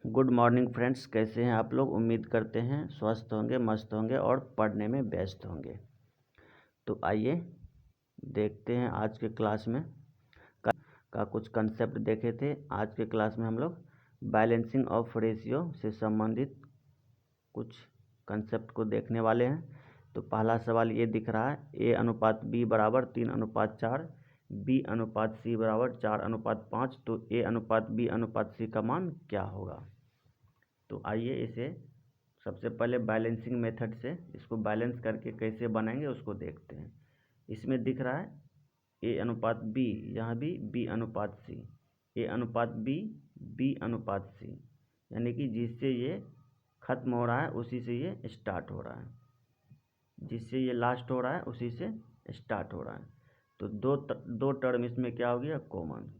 Good morning friends, कैसे हैं आप लोग। उम्मीद करते हैं स्वस्थ होंगे, मस्त होंगे और पढ़ने में व्यस्त होंगे। तो आइए देखते हैं आज के क्लास में का कुछ कंसेप्ट देखे थे। आज के क्लास में हम लोग बैलेंसिंग ऑफ रेशियो से संबंधित कुछ कंसेप्ट को देखने वाले हैं। तो पहला सवाल ये दिख रहा है, A/B बराबर 3/4, B/C बराबर 4/5। तो A/B/C का मान क्या होगा। तो आइए इसे सबसे पहले बैलेंसिंग मेथड से इसको बैलेंस करके कैसे बनाएंगे उसको देखते हैं। इसमें दिख रहा है A/B, यहाँ भी B/C, A/B, B/C, यानी कि जिससे ये ख़त्म हो रहा है उसी से ये स्टार्ट हो रहा है, जिससे ये लास्ट हो रहा है उसी से स्टार्ट हो रहा है। तो दो टर्म इसमें क्या हो गया, कॉमन।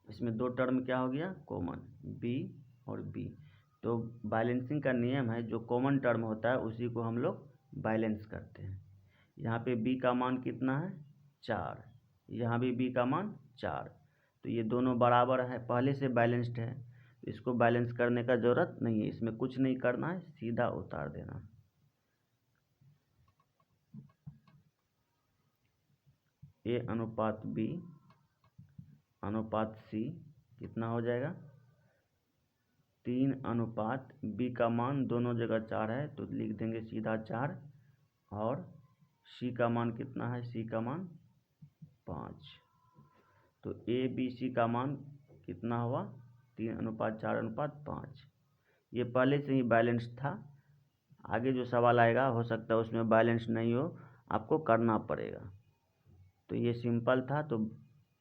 इसमें दो टर्म क्या हो गया, कॉमन, B और B। तो बैलेंसिंग का नियम है, जो कॉमन टर्म होता है उसी को हम लोग बैलेंस करते हैं। यहाँ पे B का मान कितना है, 4, यहाँ भी B का मान 4। तो ये दोनों बराबर है, पहले से बैलेंस्ड है, इसको बैलेंस करने का ज़रूरत नहीं है। इसमें कुछ नहीं करना है, सीधा उतार देना। A/B/C कितना हो जाएगा, 3/B का मान दोनों जगह 4 है तो लिख देंगे सीधा 4। और C का मान कितना है, C का मान 5। तो ABC का मान कितना हुआ, 3/4/5। ये पहले से ही बैलेंस्ड था। आगे जो सवाल आएगा हो सकता है उसमें बैलेंस नहीं हो, आपको करना पड़ेगा। तो ये सिंपल था तो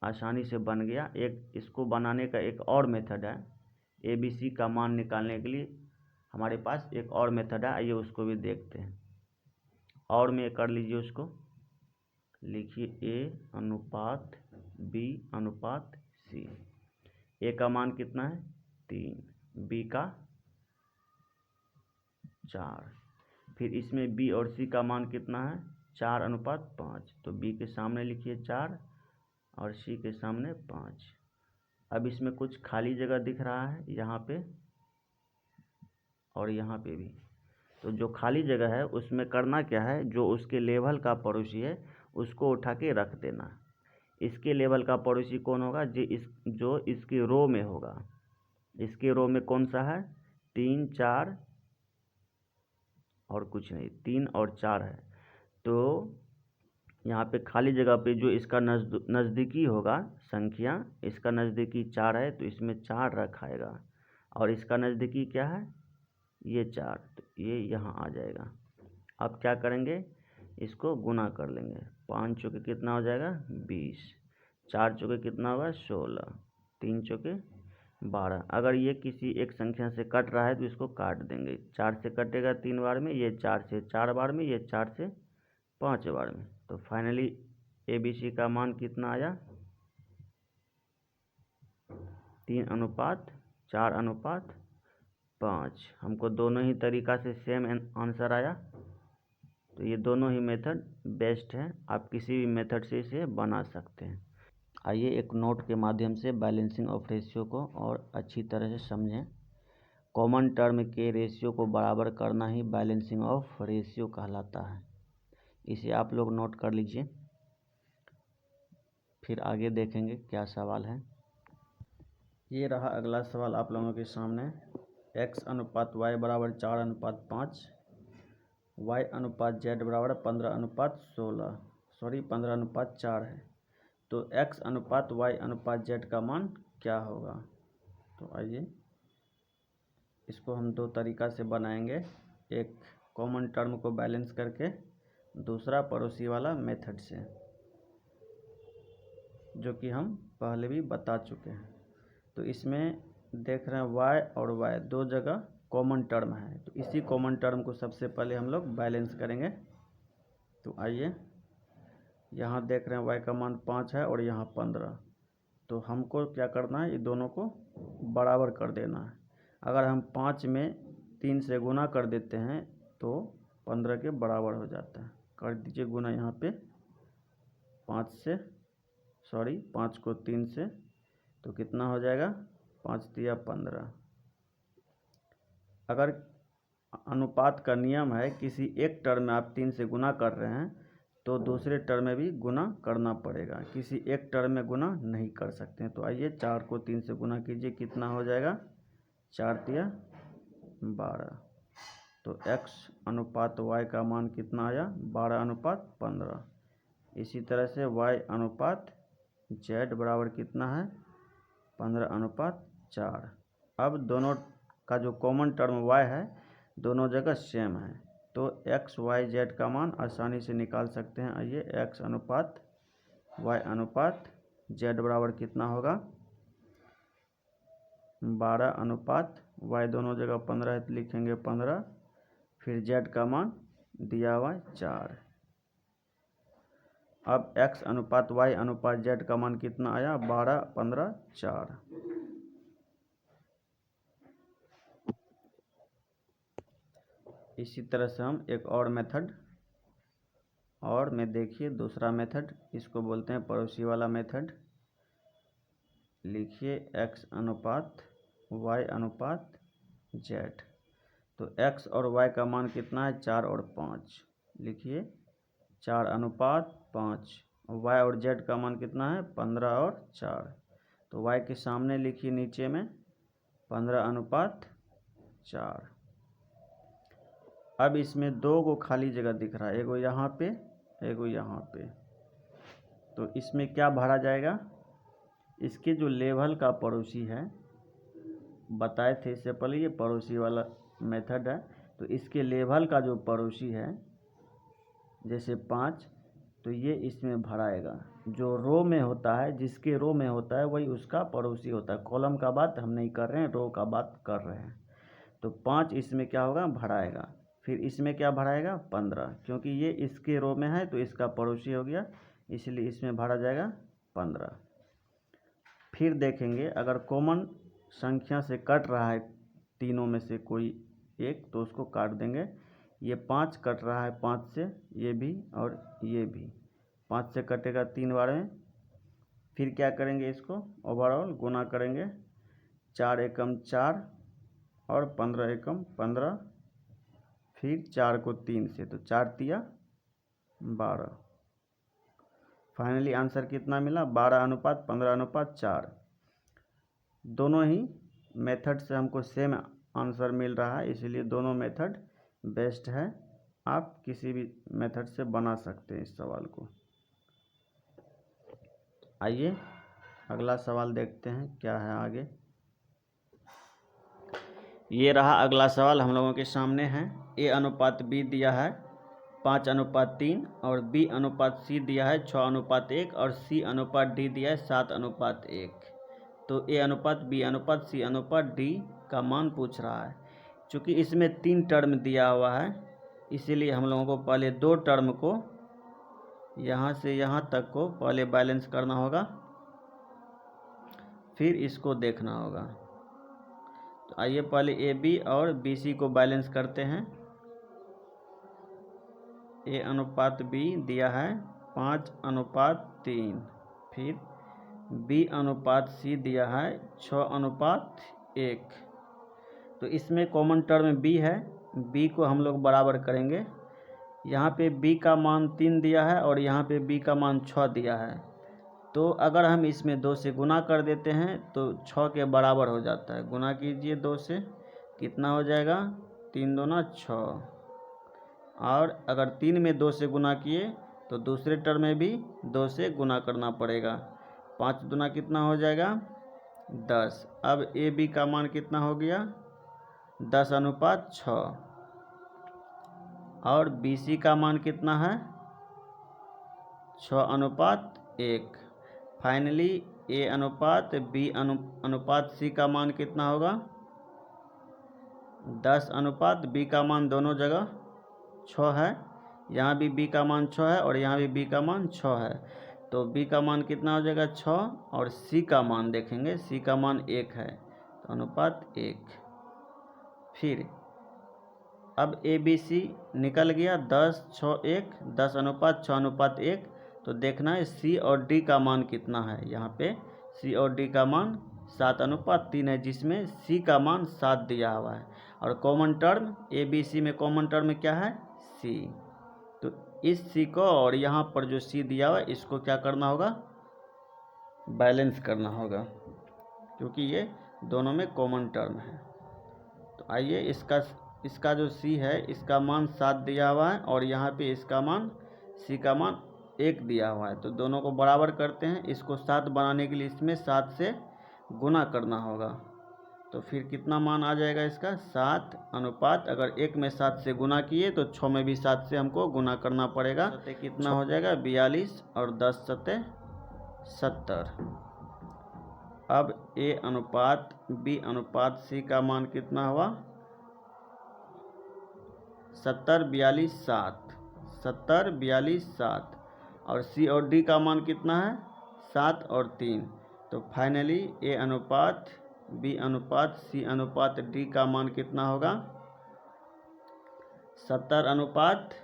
आसानी से बन गया। एक इसको बनाने का एक और मेथड है, ABC का मान निकालने के लिए हमारे पास एक और मेथड है, आइए उसको भी देखते हैं। और में कर लीजिए, उसको लिखिए A/B/C। A का मान कितना है, 3, B का 4। फिर इसमें B और C का मान कितना है, 4/5। तो B के सामने लिखिए 4 और C के सामने 5। अब इसमें कुछ खाली जगह दिख रहा है यहाँ पे और यहाँ पे भी। तो जो खाली जगह है उसमें करना क्या है, जो उसके लेवल का पड़ोसी है उसको उठा के रख देना। इसके लेवल का पड़ोसी कौन होगा, जो इसके रो में होगा। इसके रो में कौन सा है, 3, 4 और कुछ नहीं, 3 और 4 है। तो यहाँ पे खाली जगह पे जो इसका नज़दीकी होगा संख्या, इसका नज़दीकी 4 है तो इसमें 4 रखाएगा। और इसका नज़दीकी क्या है, ये 4, तो ये यहाँ आ जाएगा। अब क्या करेंगे, इसको गुना कर लेंगे। 5 चौके कितना हो जाएगा, 20, 4 चौके कितना होगा, 16, 3 चौके 12। अगर ये किसी एक संख्या से कट रहा है तो इसको काट देंगे। 4 से कटेगा 3 बार में, ये 4 से 4 बार में, ये 4 से 5 बार में। तो फाइनली ABC का मान कितना आया, 3/4/5। हमको दोनों ही तरीका से सेम आंसर आया। तो ये दोनों ही मेथड बेस्ट है, आप किसी भी मेथड से इसे बना सकते हैं। आइए एक नोट के माध्यम से बैलेंसिंग ऑफ रेशियो को और अच्छी तरह से समझें। कॉमन टर्म के रेशियो को बराबर करना ही बैलेंसिंग ऑफ रेशियो कहलाता है। इसे आप लोग नोट कर लीजिए, फिर आगे देखेंगे क्या सवाल है। ये रहा अगला सवाल आप लोगों के सामने। X/Y बराबर 4/5, Y/Z बराबर 15/16, 15/4 है। तो X/Y/Z का मान क्या होगा। तो आइए इसको हम दो तरीका से बनाएंगे, एक कॉमन टर्म को बैलेंस करके, दूसरा पड़ोसी वाला मेथड से, जो कि हम पहले भी बता चुके हैं। तो इसमें देख रहे हैं Y और Y दो जगह कॉमन टर्म है, तो इसी कॉमन टर्म को सबसे पहले हम लोग बैलेंस करेंगे। तो आइए, यहाँ देख रहे हैं Y का मान 5 है और यहाँ 15। तो हमको क्या करना है, ये दोनों को बराबर कर देना है। अगर हम 5 में 3 से गुना कर देते हैं तो 15 के बराबर हो जाता है। कर दीजिए गुना यहाँ पे 5 को 3 से, तो कितना हो जाएगा, 5 तिया 15। अगर अनुपात का नियम है किसी एक टर्म में आप 3 से गुना कर रहे हैं तो दूसरे टर्म में भी गुना करना पड़ेगा, किसी एक टर्म में गुना नहीं कर सकते हैं। तो आइए 4 को 3 से गुना कीजिए, कितना हो जाएगा 4 तिया 12। तो x अनुपात y का मान कितना आया 12:15। इसी तरह से y अनुपात z बराबर कितना है 15:4। अब दोनों का जो कॉमन टर्म y है दोनों जगह सेम है, तो x y z का मान आसानी से निकाल सकते हैं। आइए x अनुपात y अनुपात z बराबर कितना होगा 12:y, दोनों जगह 15 है तो लिखेंगे 15, फिर z का मान दिया हुआ 4। अब x अनुपात y अनुपात z का मान कितना आया 12, 15, 4। इसी तरह से हम एक और मेथड और में देखिए दूसरा मेथड, इसको बोलते हैं पड़ोसी वाला मेथड। लिखिए x अनुपात y अनुपात z। तो x और y का मान कितना है 4 और 5। लिखिए 4:5। y और z का मान कितना है 15 और 4। तो y के सामने लिखिए नीचे में 15:4। अब इसमें 2 को खाली जगह दिख रहा है, एगो यहाँ पे एगो यहाँ पे। तो इसमें क्या भरा जाएगा, इसके जो लेवल का पड़ोसी है बताए थे इससे पहले, ये पड़ोसी वाला मेथड है। तो इसके लेवल का जो पड़ोसी है जैसे 5, तो ये इसमें भराएगा। जो रो में होता है, जिसके रो में होता है वही उसका पड़ोसी होता है। कॉलम का बात हम नहीं कर रहे हैं, रो का बात कर रहे हैं। तो 5 इसमें क्या होगा भराएगा, फिर इसमें क्या भराएगा 15, क्योंकि ये इसके रो में है तो इसका पड़ोसी हो गया, इसलिए इसमें भरा जाएगा 15। फिर देखेंगे अगर कॉमन संख्या से कट रहा है तीनों में से कोई एक तो उसको काट देंगे। ये 5 कट रहा है 5 से, ये भी और ये भी 5 से कटेगा 3 बार में। फिर क्या करेंगे, इसको ओवरऑल गुना करेंगे, 4 एकम 4 और 15 एकम 15, फिर 4 को 3 से, तो 4 तिया 12। फाइनली आंसर कितना मिला 12:15:4। दोनों ही मेथड से हमको सेम आंसर मिल रहा है, इसलिए दोनों मेथड बेस्ट है। आप किसी भी मेथड से बना सकते हैं इस सवाल को। आइए अगला सवाल देखते हैं क्या है आगे। ये रहा अगला सवाल हम लोगों के सामने है। a अनुपात b दिया है 5:3 और b अनुपात c दिया है 6:1 और c अनुपात d दिया है 7:1। तो a अनुपात b अनुपात c अनुपात d का मान पूछ रहा है। चूँकि इसमें 3 टर्म दिया हुआ है, इसीलिए हम लोगों को पहले 2 टर्म को यहाँ से यहाँ तक को पहले बैलेंस करना होगा, फिर इसको देखना होगा। तो आइए पहले ए बी और बी सी को बैलेंस करते हैं। ए अनुपात बी दिया है 5:3, फिर बी अनुपात सी दिया है 6:1। तो इसमें कॉमन टर्म बी है, बी को हम लोग बराबर करेंगे। यहाँ पे बी का मान 3 दिया है और यहाँ पे बी का मान 6 दिया है। तो अगर हम इसमें 2 से गुना कर देते हैं तो 6 के बराबर हो जाता है। गुना कीजिए 2 से, कितना हो जाएगा 3 दूना 6। और अगर 3 में 2 से गुना किए तो दूसरे टर्म में भी 2 से गुना करना पड़ेगा। 5 दूना कितना हो जाएगा 10। अब ए बी का मान कितना हो गया 10:6 और बी सी का मान कितना है 6:1। फाइनली ए अनुपात बी अनुपात सी का मान कितना होगा 10 बी का मान दोनों जगह 6 है, यहाँ भी बी का मान 6 है और यहाँ भी बी का मान 6 है। तो बी का मान कितना हो जाएगा 6 और सी का मान देखेंगे, सी का मान 1 है, तो अनुपात 1। फिर अब ए बी सी निकल गया 10:6:1, 10:6:1। तो देखना है सी और डी का मान कितना है। यहाँ पे सी और डी का मान 7:3 है, जिसमें सी का मान 7 दिया हुआ है और common term A B C में कॉमन टर्म क्या है, सी। तो इस सी को और यहाँ पर जो सी दिया हुआ है इसको क्या करना होगा, बैलेंस करना होगा, क्योंकि ये दोनों में कॉमन टर्म है। तो आइए इसका जो सी है इसका मान 7 दिया हुआ है और यहाँ पे इसका मान सी का मान 1 दिया हुआ है। तो दोनों को बराबर करते हैं। इसको 7 बनाने के लिए इसमें 7 से गुना करना होगा। तो फिर कितना मान आ जाएगा इसका, 7 अनुपात, अगर 1 में 7 से गुना किए तो 6 में भी 7 से हमको गुना करना पड़ेगा। कितना हो जाएगा, 42 और 10 सत्ते 70। अब ए अनुपात बी अनुपात सी का मान कितना हुआ, 70 42 7, 70 42 7, और सी और डी का मान कितना है, 7 और 3। तो फाइनली ए अनुपात बी अनुपात सी अनुपात डी का मान कितना होगा, 70 अनुपात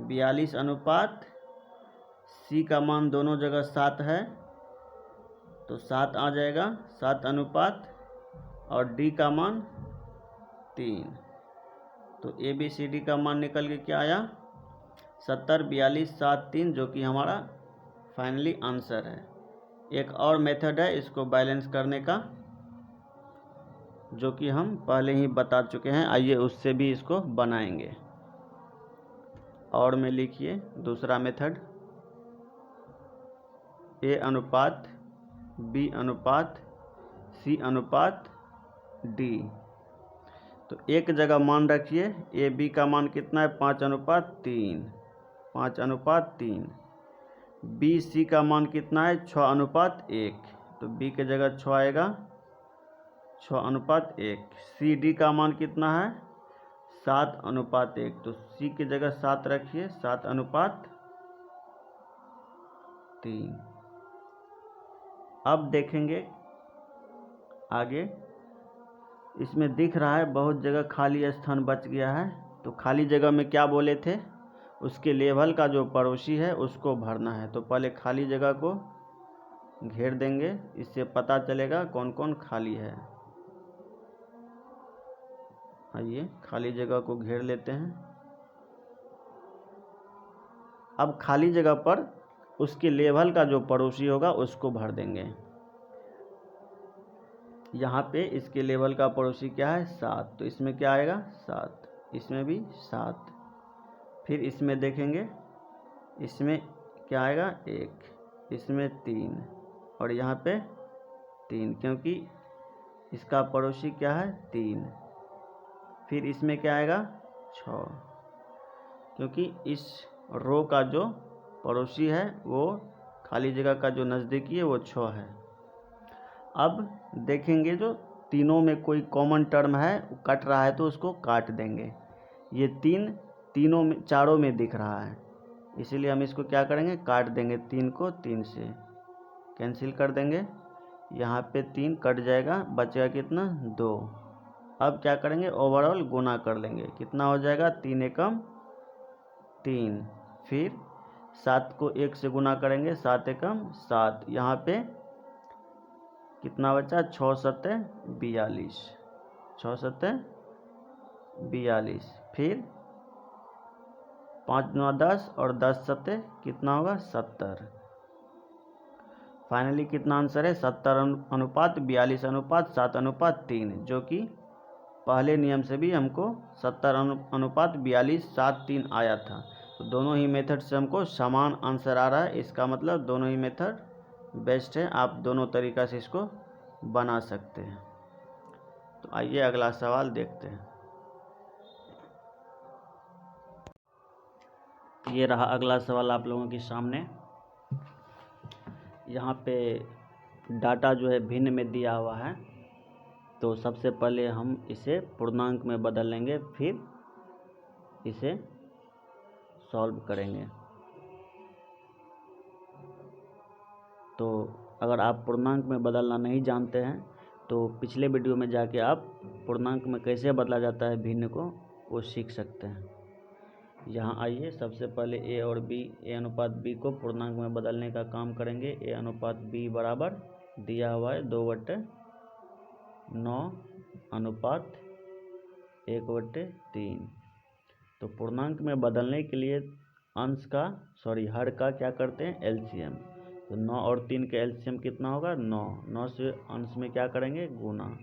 42 अनुपात सी का मान दोनों जगह 7 है तो 7 आ जाएगा, 7 अनुपात, और डी का मान 3। तो ए बी सी डी का मान निकल के क्या आया, 70 42 7 3, जो कि हमारा फाइनली आंसर है। एक और मेथड है इसको बैलेंस करने का, जो कि हम पहले ही बता चुके हैं। आइए उससे भी इसको बनाएंगे। और में लिखिए दूसरा मेथड, ए अनुपात बी अनुपात सी अनुपात डी। तो एक जगह मान रखिए, ए बी का मान कितना है, 5:3, 5:3। बी सी का मान कितना है, 6:1, तो बी के जगह 6 आएगा, 6:1। सी डी का मान कितना है, 7:1, तो सी की जगह 7 रखिए, 7:3। अब देखेंगे आगे, इसमें दिख रहा है बहुत जगह खाली स्थान बच गया है। तो खाली जगह में क्या बोले थे, उसके लेवल का जो पड़ोसी है उसको भरना है। तो पहले खाली जगह को घेर देंगे, इससे पता चलेगा कौन कौन खाली है। आइए खाली जगह को घेर लेते हैं। अब खाली जगह पर उसके लेवल का जो पड़ोसी होगा उसको भर देंगे। यहाँ पे इसके लेवल का पड़ोसी क्या है, 7, तो इसमें क्या आएगा, 7, इसमें भी 7। फिर इसमें देखेंगे, इसमें क्या आएगा, 1, इसमें 3, और यहाँ पे 3, क्योंकि इसका पड़ोसी क्या है, 3। फिर इसमें क्या आएगा, 6, क्योंकि इस रो का जो पड़ोसी है वो खाली जगह का जो नज़दीकी है वो 6 है। अब देखेंगे जो तीनों में कोई कॉमन टर्म है कट रहा है तो उसको काट देंगे। ये तीनों में चारों में दिख रहा है, इसीलिए हम इसको क्या करेंगे, काट देंगे। 3 को 3 से कैंसिल कर देंगे, यहाँ पे 3 कट जाएगा, बचेगा कितना, 2। अब क्या करेंगे, ओवरऑल गुना कर लेंगे, कितना हो जाएगा, 3 एकम 3। फिर 7 को 1 से गुना करेंगे, 7 एकम 7। यहाँ पे कितना बचा, 6 सत्ते 42, 6 सत्ते 42। फिर 5 9 10 और 10 सत्ते कितना होगा, 70। फाइनली कितना आंसर है, 70 अनुपात 42 अनुपात 7:3, जो कि पहले नियम से भी हमको 70 अनुपात 42 7 3 आया था। तो दोनों ही मेथड से हमको समान आंसर आ रहा है। इसका मतलब दोनों ही मेथड बेस्ट है, आप दोनों तरीक़ा से इसको बना सकते हैं। तो आइए अगला सवाल देखते हैं। ये रहा अगला सवाल आप लोगों के सामने। यहाँ पे डाटा जो है भिन्न में दिया हुआ है, तो सबसे पहले हम इसे पूर्णांक में बदल लेंगे, फिर इसे सॉल्व करेंगे। तो अगर आप पूर्णांक में बदलना नहीं जानते हैं तो पिछले वीडियो में जाके आप पूर्णांक में कैसे बदला जाता है भिन्न को, वो सीख सकते हैं। यहाँ आइए, सबसे पहले ए अनुपात बी को पूर्णांक में बदलने का काम करेंगे। ए अनुपात बी बराबर दिया हुआ है 2/9 अनुपात 1/3। तो पूर्णांक में बदलने के लिए हर का क्या करते हैं, एलसीएम। तो 9 और 3 का एलसीएम कितना होगा, 9। 9 से अंश में क्या करेंगे, गुना।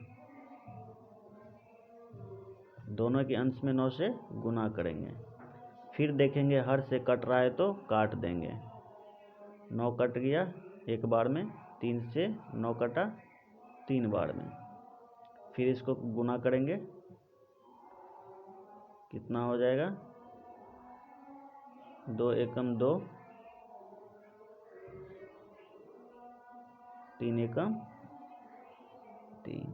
दोनों के अंश में 9 से गुना करेंगे। फिर देखेंगे हर से कट रहा है तो काट देंगे। 9 कट गया एक बार में, 3 से 9 कटा 3 बार में। फिर इसको गुना करेंगे, कितना हो जाएगा, 2 एकम 2, 3 एकम 3।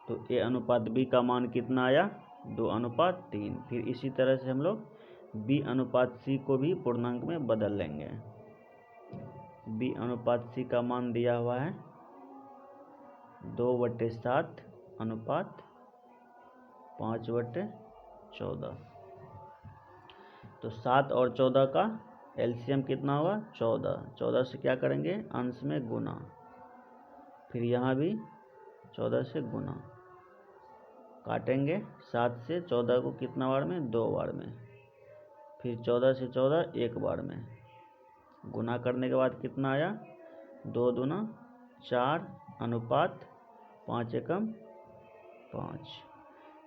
तो ए अनुपात बी का मान कितना आया, 2/3। फिर इसी तरह से हम लोग बी अनुपात सी को भी पूर्णांक में बदल लेंगे। बी अनुपात सी का मान दिया हुआ है 2/7 अनुपात 5/14। तो 7 और 14 का एलसीएम कितना होगा, 14। 14 से क्या करेंगे, अंश में गुना। फिर यहाँ भी 14 से गुना, काटेंगे 7 से 14 को कितना बार में, 2 बार में। फिर 14 से 14 एक बार में। गुना करने के बाद कितना आया, 2 दूना 4 अनुपात 5 एकम 5।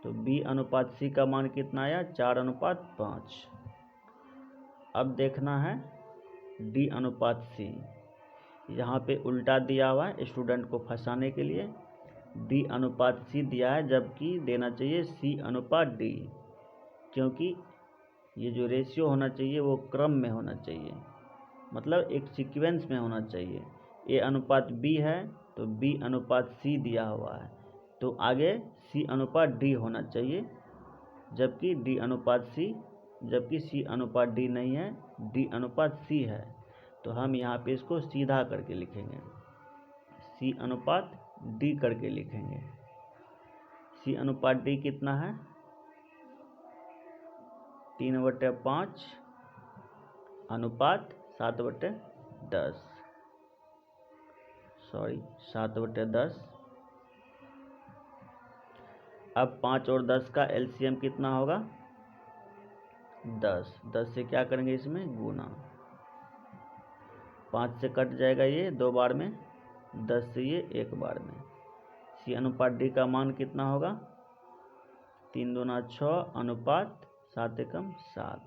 तो बी अनुपात सी का मान कितना आया, 4/5। अब देखना है डी अनुपात सी। यहाँ पे उल्टा दिया हुआ है स्टूडेंट को फंसाने के लिए। डी अनुपात सी दिया है, जबकि देना चाहिए सी अनुपात डी, क्योंकि ये जो रेशियो होना चाहिए वो क्रम में होना चाहिए, मतलब एक सीक्वेंस में होना चाहिए। ए अनुपात बी है तो बी अनुपात सी दिया हुआ है, तो आगे सी अनुपात डी होना चाहिए, जबकि सी अनुपात डी नहीं है, डी अनुपात सी है। तो हम यहाँ पे इसको सीधा करके लिखेंगे, सी अनुपात डी करके लिखेंगे। सी अनुपात डी कितना है, 3/5 अनुपात 7/10। 7/10। अब 5 और 10 का एलसीएम कितना होगा, 10। 10 से क्या करेंगे, इसमें गुना। 5 से कट जाएगा ये 2 बार में, 10 से ये एक बार में। सी अनुपात डी का मान कितना होगा, 3 दूना 6 अनुपात 7 एकम 7।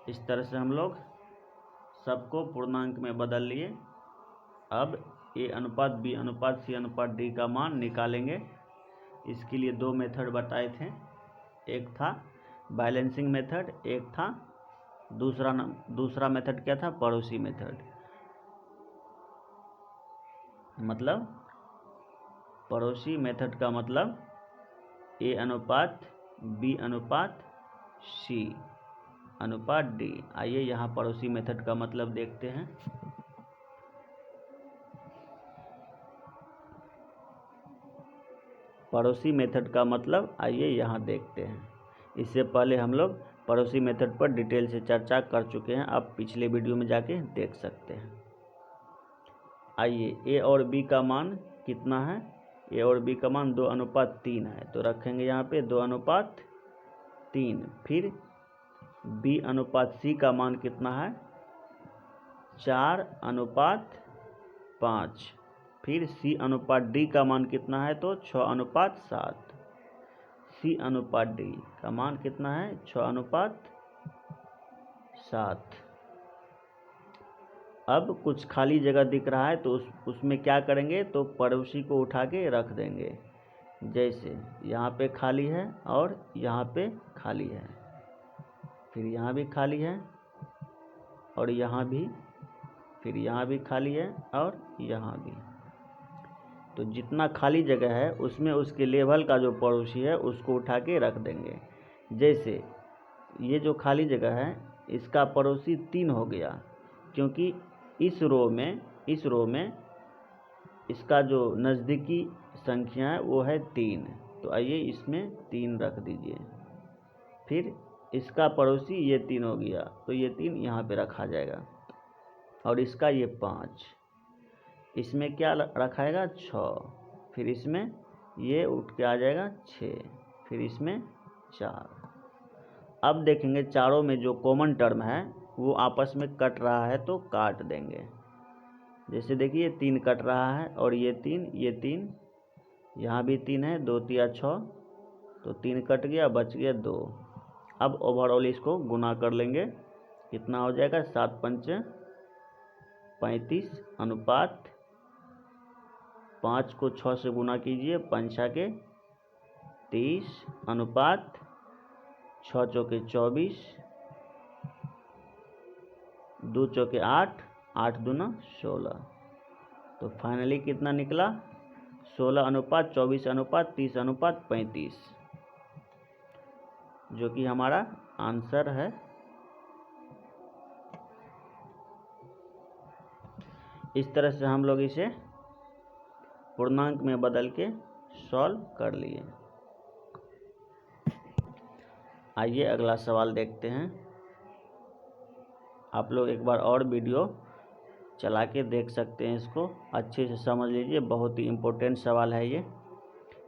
इस तरह से हम लोग सबको पूर्णांक में बदल लिए। अब ए अनुपात बी अनुपात सी अनुपात डी का मान निकालेंगे। इसके लिए 2 मेथड बताए थे, एक था बैलेंसिंग मेथड, एक था दूसरा मेथड क्या था, पड़ोसी मेथड। मतलब पड़ोसी मेथड का मतलब ए अनुपात बी अनुपात सी अनुपात डी। आइए यहाँ पड़ोसी मेथड का मतलब देखते हैं। पड़ोसी मेथड का मतलब आइए यहाँ देखते हैं। इससे पहले हम लोग पड़ोसी मेथड पर डिटेल से चर्चा कर चुके हैं, आप पिछले वीडियो में जाके देख सकते हैं। आइए ए और बी का मान कितना है, ए और बी का मान 2/3 है, तो रखेंगे यहाँ पे 2/3। फिर बी अनुपात सी का मान कितना है, 4/5। फिर सी अनुपात डी का मान कितना है, तो 6/7। सी अनुपात डी का मान कितना है, 6/7। अब कुछ खाली जगह दिख रहा है तो उसमें क्या करेंगे, तो पड़ोसी को उठा के रख देंगे। जैसे यहाँ पे खाली है और यहाँ पे खाली है, फिर यहाँ भी खाली है और यहाँ भी, फिर यहाँ भी खाली है और यहाँ भी। तो जितना खाली जगह है उसमें उसके लेवल का जो पड़ोसी है उसको उठा के रख देंगे। जैसे ये जो खाली जगह है इसका पड़ोसी 3 हो गया, क्योंकि इस रो में इसका जो नज़दीकी संख्या है वो है 3। तो आइए इसमें 3 रख दीजिए। फिर इसका पड़ोसी ये 3 हो गया, तो ये 3 यहाँ पे रखा जाएगा और इसका ये 5। इसमें क्या रखाएगा 6, फिर इसमें ये उठ के आ जाएगा 6, फिर इसमें 4। अब देखेंगे चारों में जो कॉमन टर्म है वो आपस में कट रहा है तो काट देंगे। जैसे देखिए 3 कट रहा है और ये 3, यहाँ भी 3 है, 2 तिया 6, तो 3 कट गया, बच गया 2। अब ओवरऑल इसको गुना कर लेंगे, कितना हो जाएगा 7 पंच 35 अनुपात 5 को 6 से गुना कीजिए, 5 के 30 अनुपात 6 चौके 24, 2 चौके 8, 8 दूना 16। तो फाइनली कितना निकला 16 अनुपात 24 अनुपात 30 अनुपात 35, जो कि हमारा आंसर है। इस तरह से हम लोग इसे पूर्णांक में बदल के सॉल्व कर लिए। आइए अगला सवाल देखते हैं। आप लोग एक बार और वीडियो चला के देख सकते हैं, इसको अच्छे से समझ लीजिए, बहुत ही इम्पोर्टेंट सवाल है ये।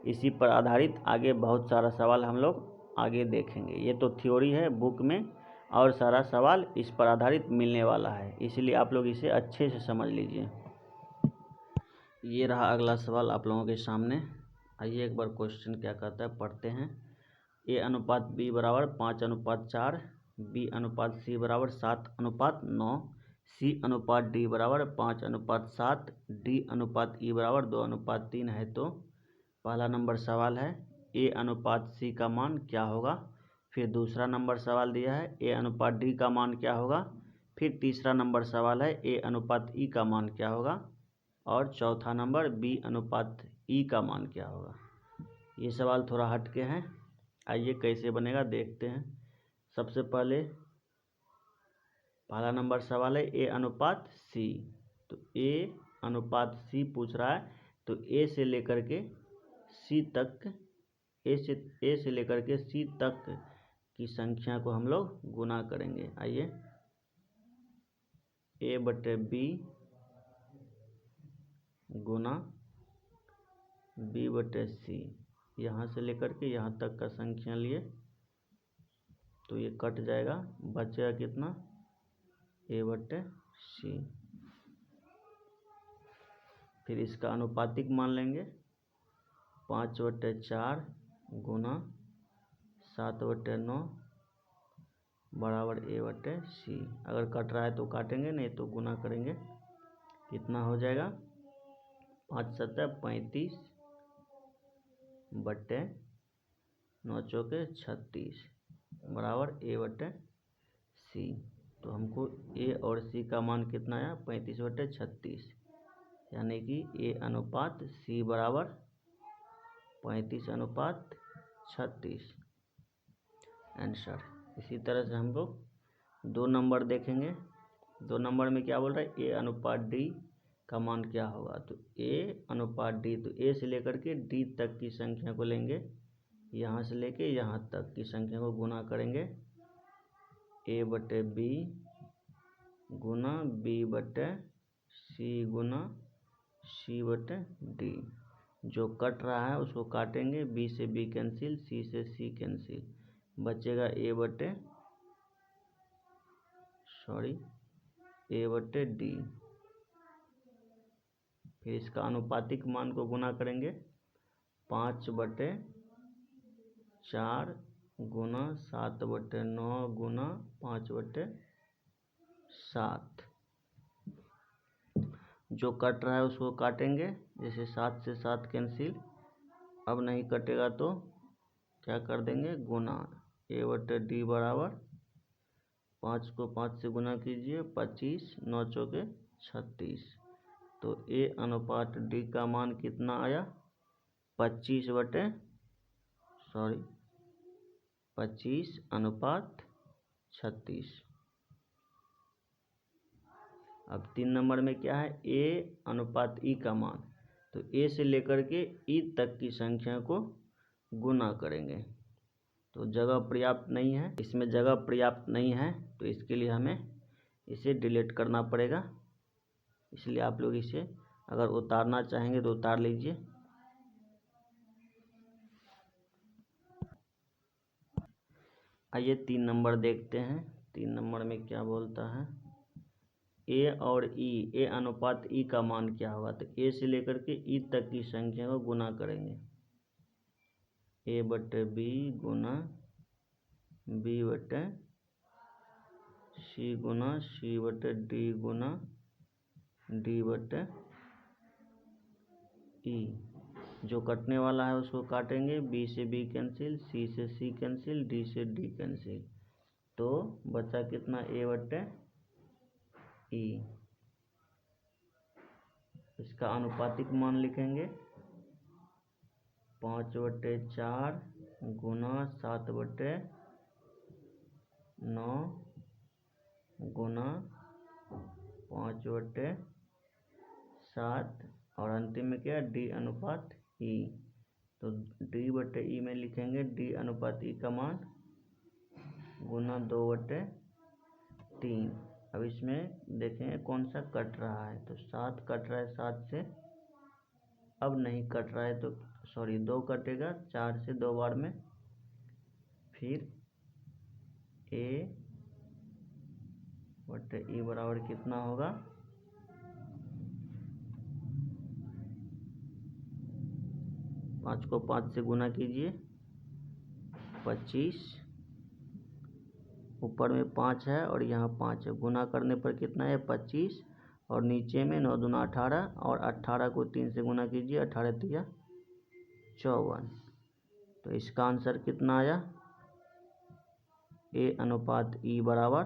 इसी पर आधारित आगे बहुत सारा सवाल हम लोग आगे देखेंगे। ये तो थ्योरी है बुक में, और सारा सवाल इस पर आधारित मिलने वाला है, इसलिए आप लोग इसे अच्छे से समझ लीजिए। ये रहा अगला सवाल आप लोगों के सामने। आइए एक बार क्वेश्चन क्या कहता है पढ़ते हैं। A अनुपात B बराबर 5 अनुपात 4, B अनुपात C बराबर 7 अनुपात 9, C अनुपात D बराबर 5 अनुपात 7, D अनुपात E बराबर 2 अनुपात 3 है। तो पहला नंबर सवाल है A अनुपात C का मान क्या होगा। फिर दूसरा नंबर सवाल दिया है A अनुपात D का मान क्या होगा। फिर तीसरा नंबर सवाल है A अनुपात E का मान क्या होगा। और चौथा नंबर B अनुपात E का मान क्या होगा। ये सवाल थोड़ा हटके हैं, आइए कैसे बनेगा देखते हैं। सबसे पहले पहला नंबर सवाल है A अनुपात C, तो A अनुपात C पूछ रहा है, तो A से लेकर के C तक, A से लेकर के C तक की संख्या को हम लोग गुना करेंगे। आइए A बटे B गुना B बटे C, यहाँ से लेकर के यहाँ तक का संख्या लिए तो ये कट जाएगा, बचेगा कितना A बटे C। फिर इसका अनुपातिक मान लेंगे 5 बटे 4 गुना 7 बटे 9 बराबर A बटे C। अगर कट रहा है तो काटेंगे, नहीं तो गुना करेंगे। कितना हो जाएगा 5 7 35 बटे 9 चौके 36 बराबर A बटे C। तो हमको A और C का मान कितना आया 35 बटे 36, यानी कि A अनुपात C बराबर 35 अनुपात 36 आंसर। इसी तरह से हम लोग 2 नंबर देखेंगे। 2 नंबर में क्या बोल रहा है A अनुपात D का मान क्या होगा। तो A अनुपात D, तो A से लेकर के D तक की संख्या को लेंगे, यहाँ से लेके यहाँ तक की संख्या को गुना करेंगे। A बटे B गुना B बटे C गुना C बटे D। जो कट रहा है उसको काटेंगे, B से B कैंसिल, C से C कैंसिल, बचेगा A बटे D। फिर इसका अनुपातिक मान को गुना करेंगे 5 बटे 4 गुना 7 बटे 9 गुना 5 बटे 7। जो कट रहा है उसको काटेंगे, जैसे 7 से 7 कैंसिल। अब नहीं कटेगा तो क्या कर देंगे गुना, A बटे D बराबर 5 को 5 से गुना कीजिए 25 9 चौके 36। तो A अनुपात D का मान कितना आया 25 अनुपात 36। अब 3 नंबर में क्या है A अनुपात E का मान, तो A से लेकर के E तक की संख्या को गुना करेंगे। तो जगह पर्याप्त नहीं है, इसमें जगह पर्याप्त नहीं है, तो इसके लिए हमें इसे डिलीट करना पड़ेगा। इसलिए आप लोग इसे अगर उतारना चाहेंगे तो उतार लीजिए। आइए 3 नंबर देखते हैं। 3 नंबर में क्या बोलता है, ए और ई, ए अनुपात ई का मान क्या होगा। तो ए से लेकर के ई तक की संख्या को गुना करेंगे। ए बटे बी गुना बी बटे सी गुना सी बटे डी गुना डी बटे ई। जो कटने वाला है उसको काटेंगे, बी से बी कैंसिल, सी से सी कैंसिल, डी से डी कैंसिल, तो बचा कितना, ए बटे ई। इसका अनुपातिक मान लिखेंगे 5/4 गुना 7/9 गुना 5/7 और अंतिम में क्या, डी अनुपात ई। तो डी बटे ई में लिखेंगे डी अनुपात ई का मान गुना 2/3। अब इसमें देखेंगे कौन सा कट रहा है। तो 7 कट रहा है 7 से, अब नहीं कट रहा है तो सॉरी 2 कटेगा 4 से 2 बार में। फिर ए बटे ई बराबर कितना होगा, 5 को 5 से गुना कीजिए 25, ऊपर में 5 है और यहाँ 5 है, गुना करने पर कितना है 25, और नीचे में 9 दूना 18 और 18 को 3 से गुना कीजिए, 18 3 54। तो इसका आंसर कितना आया, ए अनुपात ई बराबर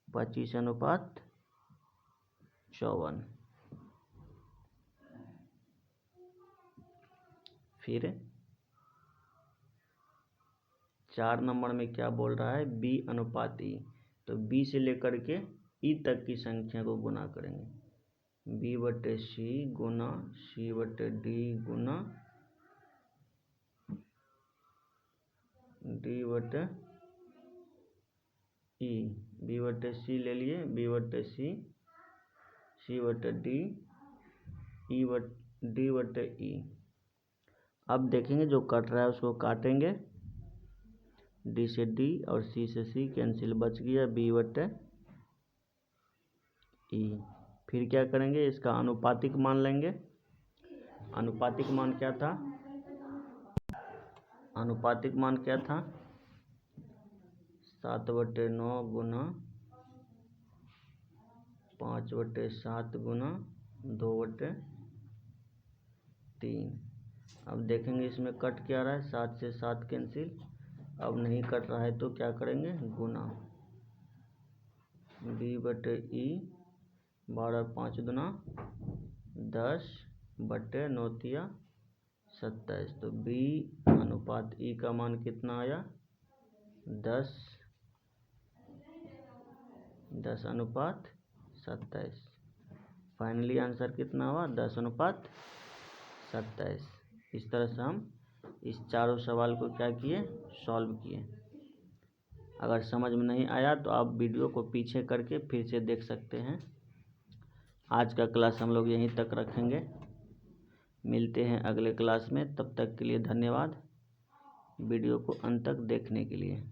25/54। फिर 4 नंबर में क्या बोल रहा है, बी अनुपात ई। तो बी से लेकर के ई तक की संख्या को गुना करेंगे, बी बटे सी गुना सी बटे डी गुना डी बटे ई। बी बटे सी ले लिए, बी बटे सी, सी बटे डी, ई बटे डी बटे ई। अब देखेंगे जो कट रहा है उसको काटेंगे, डी से डी और सी से सी कैंसिल, बच गया बी बटे ई। फिर क्या करेंगे, इसका अनुपातिक मान लेंगे। अनुपातिक मान क्या था, अनुपातिक मान क्या था, 7/9 गुना 5/7 गुना 2/3। अब देखेंगे इसमें कट क्या रहा है, 7 से 7 कैंसिल, अब नहीं कट रहा है तो क्या करेंगे, गुना बी बटे ई 12 5 दूना 10 बटे 9 3 27। तो बी अनुपात ई का मान कितना आया, 10/27। फाइनली आंसर कितना हुआ, 10/27। इस तरह से हम इस चारों सवाल को क्या किए, सॉल्व किए। अगर समझ में नहीं आया तो आप वीडियो को पीछे करके फिर से देख सकते हैं। आज का क्लास हम लोग यहीं तक रखेंगे, मिलते हैं अगले क्लास में। तब तक के लिए धन्यवाद वीडियो को अंत तक देखने के लिए।